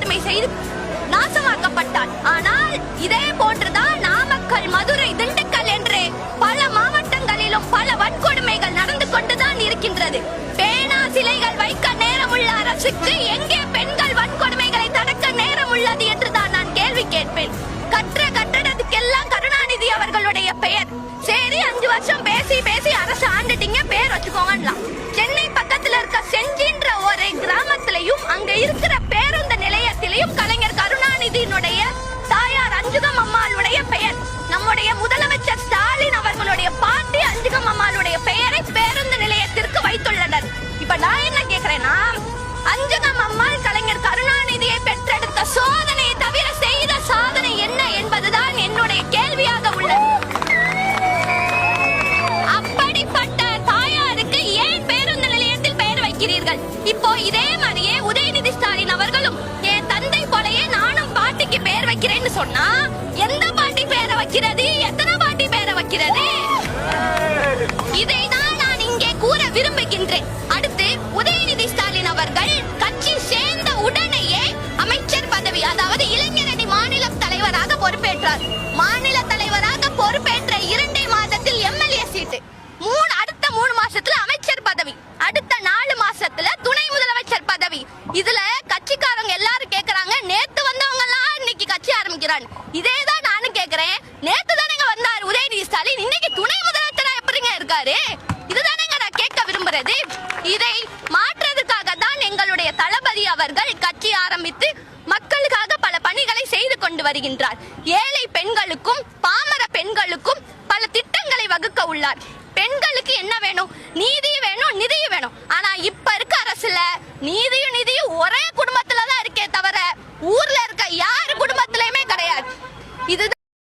வன்கொடுமை செய்து நாசமாக்கப்பட்டார். ஆனால் இதே போன்றுதான் நாமக்கல், மதுரை, திண்டுக்கல் என்று பல மாவட்டங்களிலும் பல வன்கொடுமைகள் நடந்து கொண்டுதான் இருக்கின்றது. பேனா சிலைகள் வைக்க நேரமுள்ள அரசுக்கு எங்கே பெண்கள் வன்கொடுமைகளை தடுக்க நேரம் உள்ளது என்றுதான் நான் கேள்வி கேட்பேன். கட்டடத்துக்கெல்லாம் கருணாநிதி அவர்களுடைய பெயர். சரி, 5 வருஷம் பேசி பேசி அரசு ஆண்டுட்டீங்க, பேர் வச்சுக்கோங்கலாம். சென்னை பக்கத்துல இருக்க செஞ்சின்ற ஒரு கிராமத்திலையும் அங்க இருக்கிற பேருந்து நிலையத்திலையும் கலைஞர் கருணாநிதியினுடைய தாயார் அஞ்சுகம் அம்மாளுடைய பெயர், நம்முடைய முதலமைச்சர் ஸ்டாலின் அவர்களுடைய பாட்டி அஞ்சுகம் அம்மாளுடைய பெயரை பேருந்து நிலையத்திற்கு வைத்துள்ளனர். இப்ப நான் என்ன கேக்குறேன்னா, அஞ்சுகம் அம்மாள் கலைஞர் கருணாநிதியை பெற்றெடுத்த சோதனையை தவிர செய்த சாதனை என்ன என்பதுதான் என்னுடைய கேள்வியாக உள்ளது. அப்படிப்பட்ட தாயாருக்கு ஏன் பேருந்து நிலையத்தில் பெயர் வைக்கிறீர்கள்? இப்போ இதே மாதிரியே உதயநிதி ஸ்டாலின் அவர்களும் என் தந்தை போலயே நானும் பாட்டிக்கு பெயர் வைக்கிறேன்னு சொன்னா எந்த பாட்டி பெயரை வைக்கிறது? எத்தனை பாட்டி பெயரை வைக்கிறது? இதைதான் நான் இங்கே கூற விரும்புகின்றேன். அடுத்து உதயநிதி ஸ்டாலின் அவர்கள் கட்சி சேர்ந்த உடனேயே அமைச்சர் பதவி, அதாவது இளைஞரணி மாநில தலைவராக பொறுப்பேற்றார். மாநில தலைவராக பொறுப்பேற்ற 2 மாதத்தில் எம்எல்ஏ சீட்டு, அடுத்த 3 மாசத்துல அமைச்சர் பதவி, அடுத்த 4 மாசத்துல துணை முதலமைச்சர் பதவி. இதுல கட்சிக்காரங்க எல்லாரும் கேக்குறாங்க, நேத்து வந்தவங்க எல்லாம் இன்னைக்கு கட்சி ஆரம்பிக்கிறாங்க. இதேதான் நானும் கேக்குறேன். நேத்து தானேங்க வந்தாரு உதயநிதி ஸ்டாலின், இன்னைக்கு துணை முதலமைச்சரா எப்படிங்க இருக்காரு? இதுதானேங்க நான் கேட்க விரும்புறது. இதை மாற்றுறதுக்காக தான் எங்களுடைய தளபதி அவர்கள் கட்சி ஆரம்பித்து மக்களுக்காக பல பணிகளை செய்து கொண்டு வருகின்றார். ஏழை பெண்களுக்கும் பாமர பெண்களுக்கும் பல திட்டங்களை வகுக்க உள்ளார். பெண்களுக்கு என்ன வேணும்? நீதியும் வேணும், நிதியும் வேணும். ஆனா இப்ப இருக்க அரசுல நீதியும் ஒரே குடும்பத்துலதான் இருக்கே தவிர ஊர்ல இருக்க யாரு குடும்பத்திலயுமே கிடையாது. இது